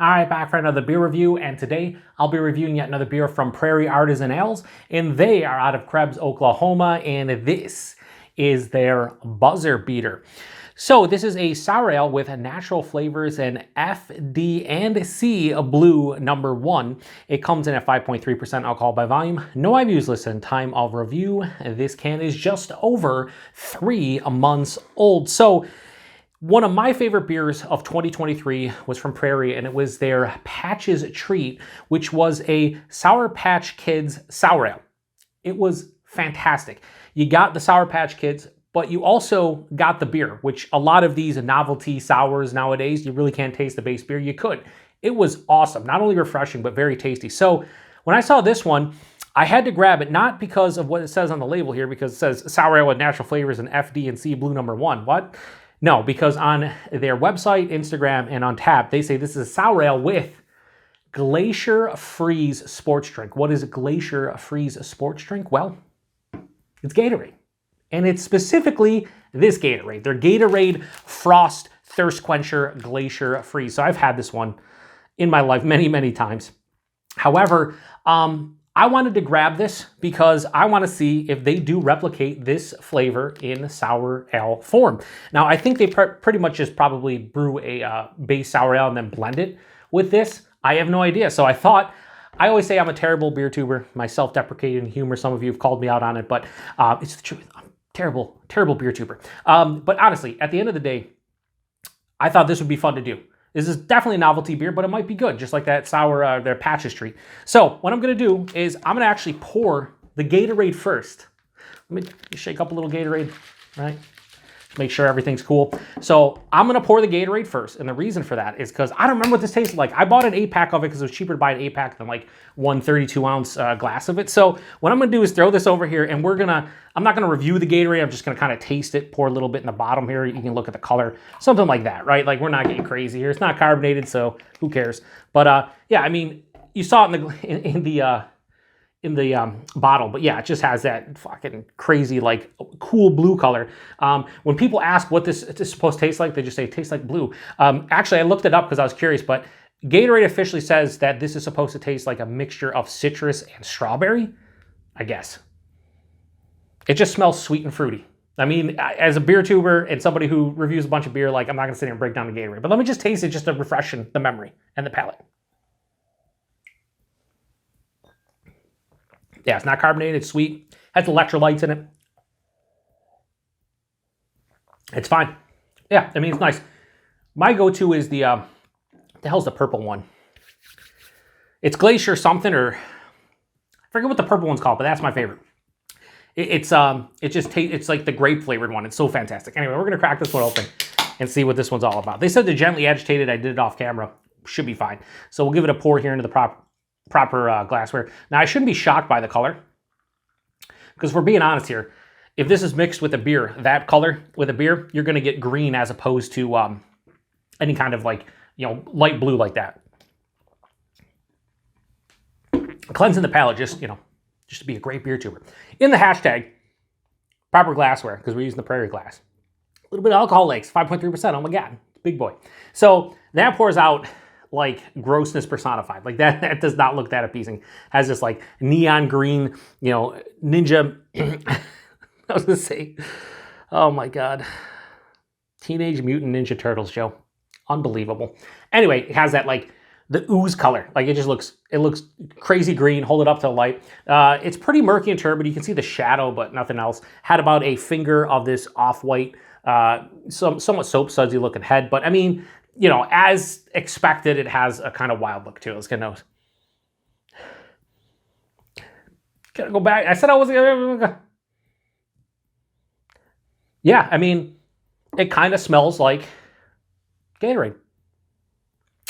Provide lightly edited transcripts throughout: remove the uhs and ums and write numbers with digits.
All right, back for another beer review, and today I'll be reviewing yet another beer from Prairie Artisan Ales, and they are out of Krebs, Oklahoma, and this is their Buzzer Beater. So this is a sour ale with natural flavors and FD&C Blue #1. It comes in at 5.3% alcohol by volume. No IBUs listed. Time of review. This can is just over 3 months old. So one of my favorite beers of 2023 was from Prairie, and it was their Patch's Treat, which was a Sour Patch Kids sour ale. It was fantastic. You got the Sour Patch Kids, but you also got the beer, which a lot of these novelty sours nowadays, you really can't taste the base beer. You could. It was awesome. Not only refreshing, but very tasty. So when I saw this one, I had to grab it, not because of what it says on the label here, because it says sour ale with natural flavors and FD&C Blue #1. What? No, because on their website, Instagram, and on tap, they say this is a sour ale with Glacier Freeze sports drink. What is Glacier Freeze sports drink? Well, it's Gatorade. And it's specifically this Gatorade. Their Gatorade Frost Thirst Quencher Glacier Freeze. So I've had this one in my life many, many times. However, I wanted to grab this because I want to see if they do replicate this flavor in sour ale form. Now, I think they pretty much just probably brew a base sour ale and then blend it with this. I have no idea. So I thought, I always say I'm a terrible beer tuber, my self-deprecating humor. Some of you have called me out on it, but it's the truth. I'm terrible, terrible beer tuber. But honestly, at the end of the day, I thought this would be fun to do. This is definitely a novelty beer, but it might be good, just like that sour, their Patch's Treat. So what I'm gonna do is I'm gonna actually pour the Gatorade first. Let me shake up a little Gatorade, right? Make sure everything's cool. So I'm gonna pour the Gatorade first, and the reason for that is because I don't remember what this tasted like. I bought an 8-pack of it because it was cheaper to buy an 8-pack than like one 32-ounce glass of it. So what I'm gonna do is throw this over here, and I'm not gonna review the Gatorade, I'm just gonna kind of taste it, pour a little bit in the bottom here. You can look at the color, something like that, right? Like, we're not getting crazy here. It's not carbonated, so who cares? But yeah, I mean, you saw it in the bottle, but yeah, it just has that fucking crazy, like, cool blue color. When people ask what this is supposed to taste like, they just say it tastes like blue. Actually, I looked it up because I was curious, but Gatorade officially says that this is supposed to taste like a mixture of citrus and strawberry, I guess. It just smells sweet and fruity. I mean, as a beer tuber and somebody who reviews a bunch of beer, like, I'm not gonna sit here and break down the Gatorade, but let me just taste it just to refreshen the memory and the palate. Yeah, it's not carbonated, it's sweet, has electrolytes in it. It's fine. Yeah, I mean, it's nice. My go-to is the hell's the purple one? It's Glacier something, or I forget what the purple one's called, but that's my favorite. It's like the grape flavored one. It's so fantastic. Anyway, we're gonna crack this one open and see what this one's all about. They said they're gently agitated. I did it off camera. Should be fine. So we'll give it a pour here into the proper glassware. Now, I shouldn't be shocked by the color, because if we're being honest here, if this is mixed with a beer, that color with a beer, you're going to get green as opposed to any kind of, like, light blue like that. Cleansing the palate, just to be a great beer tuber. In the hashtag, proper glassware, because we're using the Prairie glass. A little bit of alcohol legs, 5.3%. Oh my God, big boy. So that pours out like grossness personified. Like, that does not look that appeasing. Has this like neon green, ninja, I was gonna say, oh my God. Teenage Mutant Ninja Turtles, Joe. Unbelievable. Anyway, it has that like the ooze color. Like, it looks crazy green. Hold it up to the light. It's pretty murky and turbid. You can see the shadow, but nothing else. Had about a finger of this off-white, somewhat soap sudsy looking head. But I mean, as expected, it has a kind of wild look to it. Let's get a nose. Gotta go back. I said I wasn't gonna. Yeah, I mean, it kind of smells like Gatorade.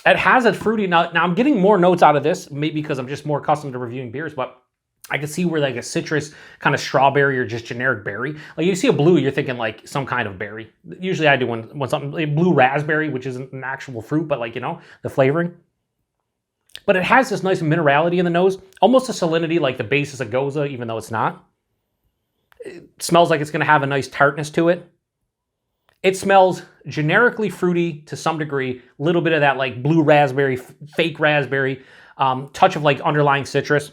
It has a fruity nut. Now, I'm getting more notes out of this, maybe because I'm just more accustomed to reviewing beers, but I can see where, like, a citrus, kind of strawberry, or just generic berry. Like, you see a blue, you're thinking like some kind of berry. Usually I do when something like blue raspberry, which isn't an actual fruit, but like, the flavoring. But it has this nice minerality in the nose, almost a salinity like the base is a Goza, even though it's not. It smells like it's going to have a nice tartness to it. It smells generically fruity to some degree, a little bit of that like blue raspberry, fake raspberry, touch of like underlying citrus.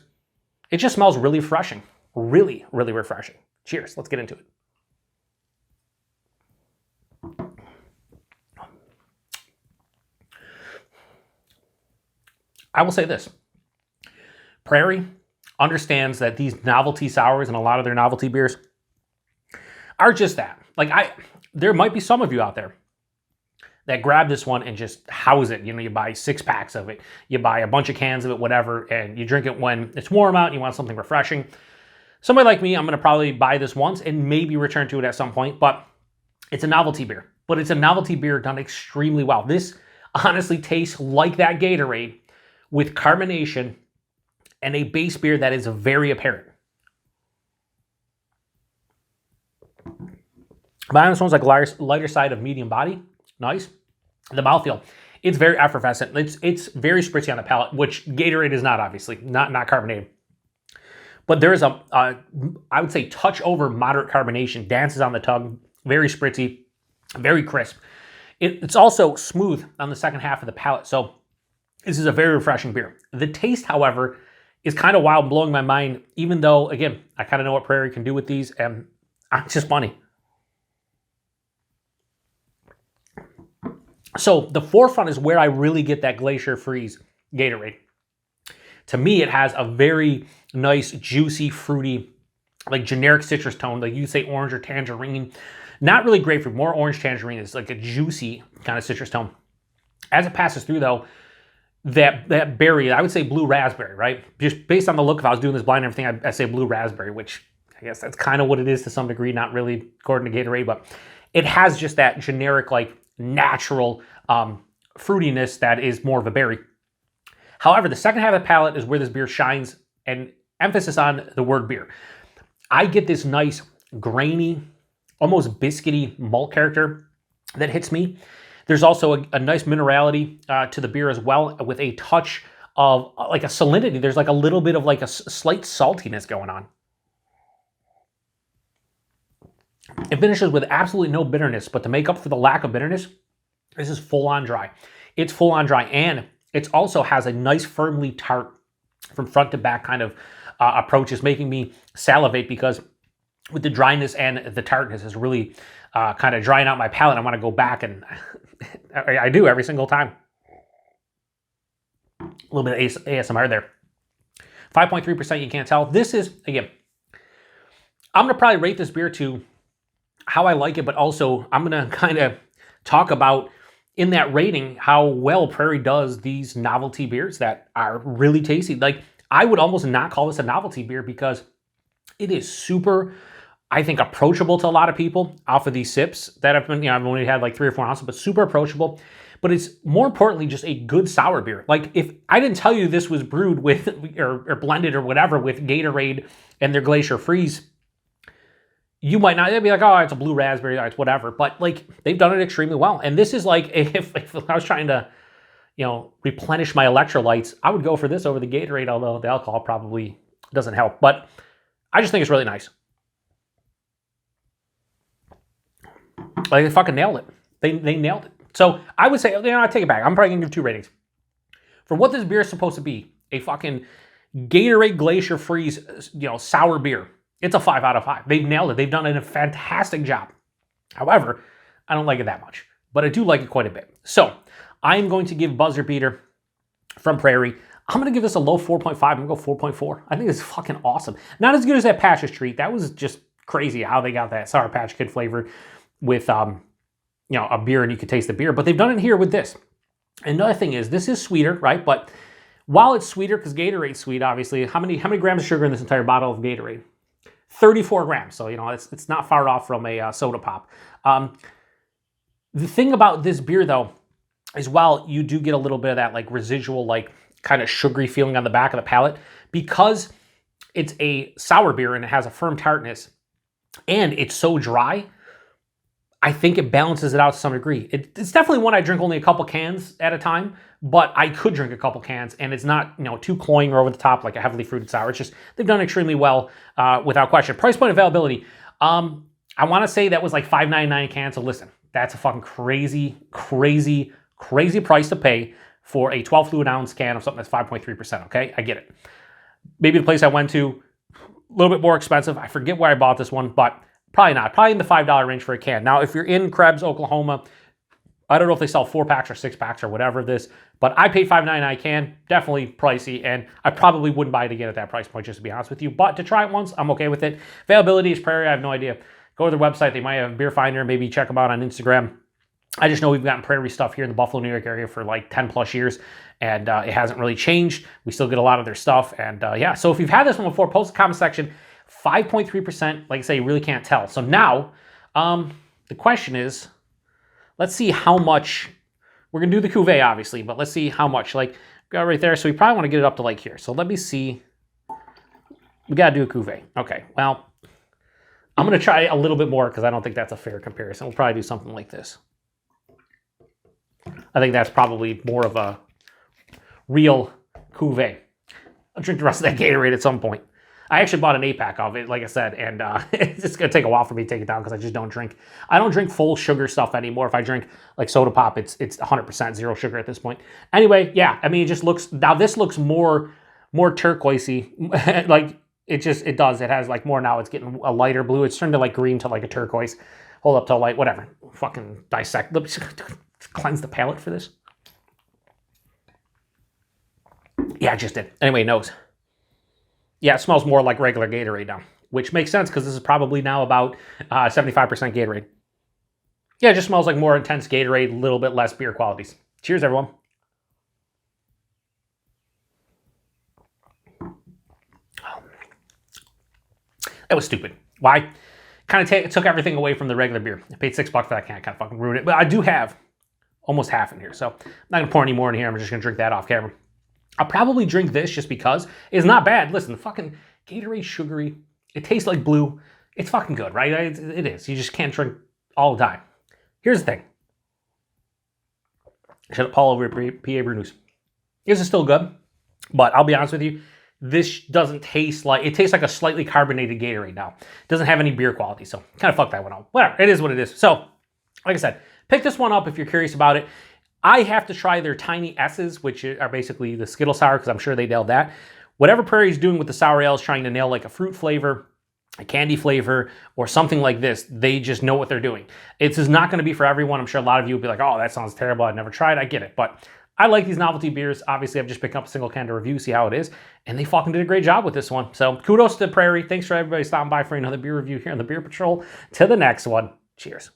It just smells really refreshing. Really, really refreshing. Cheers. Let's get into it. I will say this. Prairie understands that these novelty sours and a lot of their novelty beers are just that. Like there might be some of you out there that grab this one and just house it. You know, you buy 6 packs of it, you buy a bunch of cans of it, whatever, and you drink it when it's warm out and you want something refreshing. Somebody like me, I'm going to probably buy this once and maybe return to it at some point, but it's a novelty beer. But it's a novelty beer done extremely well. This honestly tastes like that Gatorade with carbonation and a base beer that is very apparent. But this one's like lighter side of medium body. Nice. The mouthfeel, it's very effervescent. It's very spritzy on the palate, which Gatorade is not, obviously, not carbonated. But there is I would say, touch over moderate carbonation, dances on the tongue, very spritzy, very crisp. It's also smooth on the second half of the palate, so this is a very refreshing beer. The taste, however, is kind of wild, blowing my mind, even though, again, I kind of know what Prairie can do with these, and it's just funny. So the forefront is where I really get that Glacier Freeze Gatorade. To me, it has a very nice, juicy, fruity, like generic citrus tone, like you say orange or tangerine. Not really grapefruit, more orange tangerine. It's like a juicy kind of citrus tone. As it passes through, though, that berry, I would say blue raspberry, right? Just based on the look, if I was doing this blind and everything, I'd say blue raspberry, which I guess that's kind of what it is to some degree, not really according to Gatorade, but it has just that generic, like natural fruitiness that is more of a berry. However, the second half of the palate is where this beer shines, and emphasis on the word beer. I get this nice, grainy, almost biscuity malt character that hits me. There's also a nice minerality to the beer as well, with a touch of like a salinity. There's like a little bit of like a slight saltiness going on. It finishes with absolutely no bitterness, but to make up for the lack of bitterness, this is full on dry. It's full on dry, and it also has a nice firmly tart from front to back kind of approach. Is making me salivate because with the dryness and the tartness is really kind of drying out my palate. I want to go back, and I do every single time. A little bit of ASMR there. 5.3%, you can't tell. This is, again, I'm going to probably rate this beer to how I like it, but also I'm going to kind of talk about in that rating how well Prairie does these novelty beers that are really tasty. Like, I would almost not call this a novelty beer because it is super, I think, approachable to a lot of people off of these sips that have been, you know, I've only had like 3 or 4 ounces, but super approachable. But it's more importantly just a good sour beer. Like, if I didn't tell you this was brewed with or blended or whatever with Gatorade and their Glacier Freeze, you might not, they'd be like, oh, it's a blue raspberry, it's whatever. But like, they've done it extremely well. And this is like, if I was trying to, you know, replenish my electrolytes, I would go for this over the Gatorade, although the alcohol probably doesn't help. But I just think it's really nice. Like, they fucking nailed it. They nailed it. So I would say, you know, I take it back. I'm probably gonna give 2 ratings. For what this beer is supposed to be, a fucking Gatorade Glacier Freeze, you know, sour beer, it's a 5 out of 5. They've nailed it. They've done a fantastic job. However, I don't like it that much, but I do like it quite a bit. So I'm going to give Buzzer Beater from Prairie, I'm going to give this a low 4.5. I'm going to go 4.4. I think it's fucking awesome. Not as good as that Patch's Treat. That was just crazy how they got that Sour Patch Kid flavor with, you know, a beer and you could taste the beer. But they've done it here with this. Another thing is, this is sweeter, right? But while it's sweeter, because Gatorade's sweet, obviously, how many grams of sugar in this entire bottle of Gatorade? 34 grams. So, you know, it's not far off from a soda pop. The thing about this beer, though, is while you do get a little bit of that like residual, like kind of sugary feeling on the back of the palate, because it's a sour beer and it has a firm tartness and it's so dry, I think it balances it out to some degree. It's definitely one I drink only a couple cans at a time, but I could drink a couple cans and it's not, you know, too cloying or over the top like a heavily fruited sour. It's just, they've done extremely well without question. Price point availability. I want to say that was like $5.99 a can. So listen, That's a fucking crazy, crazy, crazy price to pay for a 12 fluid ounce can of something that's 5.3%, okay? I get it. Maybe the place I went to, a little bit more expensive. I forget where I bought this one, but probably not. Probably in the $5 range for a can. Now, if you're in Krebs, Oklahoma, I don't know if they sell 4-packs or 6-packs or whatever this, but I paid $5.99 a can. Definitely pricey, and I probably wouldn't buy it again at that price point, just to be honest with you. But to try it once, I'm okay with it. Availability is Prairie. I have no idea. Go to their website. They might have a beer finder. Maybe check them out on Instagram. I just know we've gotten Prairie stuff here in the Buffalo, New York area for like 10 plus years, and it hasn't really changed. We still get a lot of their stuff, and yeah. So if you've had this one before, post in the comment section. 5.3%, like I say, you really can't tell. So now, the question is, let's see how much, we're going to do the cuvee, obviously, but let's see how much. Like, got right there, so we probably want to get it up to like here. So let me see. We got to do a cuvee. Okay, well, I'm going to try a little bit more because I don't think that's a fair comparison. We'll probably do something like this. I think that's probably more of a real cuvee. I'll drink the rest of that Gatorade at some point. I actually bought an 8-pack of it, like I said, and it's going to take a while for me to take it down because I just don't drink. I don't drink full sugar stuff anymore. If I drink like soda pop, it's 100% zero sugar at this point. Anyway, yeah, I mean, it just looks, now this looks more turquoisey. Like it does. It has like more now. It's getting a lighter blue. It's turned to like green to like a turquoise. Hold up to light, whatever. Fucking dissect. Let me cleanse the palate for this. Yeah, I just did. Anyway, nose. Yeah, it smells more like regular Gatorade now, which makes sense because this is probably now about 75% Gatorade. Yeah, it just smells like more intense Gatorade, a little bit less beer qualities. Cheers, everyone. That was stupid. Why? Kind of took everything away from the regular beer. I paid $6 for that can. I kind of fucking ruined it. But I do have almost half in here, so I'm not going to pour any more in here. I'm just going to drink that off camera. I'll probably drink this just because it's not bad. Listen, the fucking Gatorade sugary. It tastes like blue. It's fucking good, right? It is. You just can't drink all the time. Here's the thing. Shut up, Paul over at PA Brew News. This is still good, but I'll be honest with you. This doesn't taste like, it tastes like a slightly carbonated Gatorade now. It doesn't have any beer quality, so kind of fuck that one up. Whatever, it is what it is. So, like I said, pick this one up if you're curious about it. I have to try their Tiny S's, which are basically the Skittle Sour, because I'm sure they nailed that. Whatever Prairie's doing with the sour ale is trying to nail like a fruit flavor, a candy flavor, or something like this. They just know what they're doing. It's just not going to be for everyone. I'm sure a lot of you will be like, oh, that sounds terrible. I've never tried. I get it. But I like these novelty beers. Obviously, I've just picked up a single can to review, see how it is. And they fucking did a great job with this one. So kudos to Prairie. Thanks for everybody stopping by for another beer review here on the Beer Patrol. To the next one. Cheers.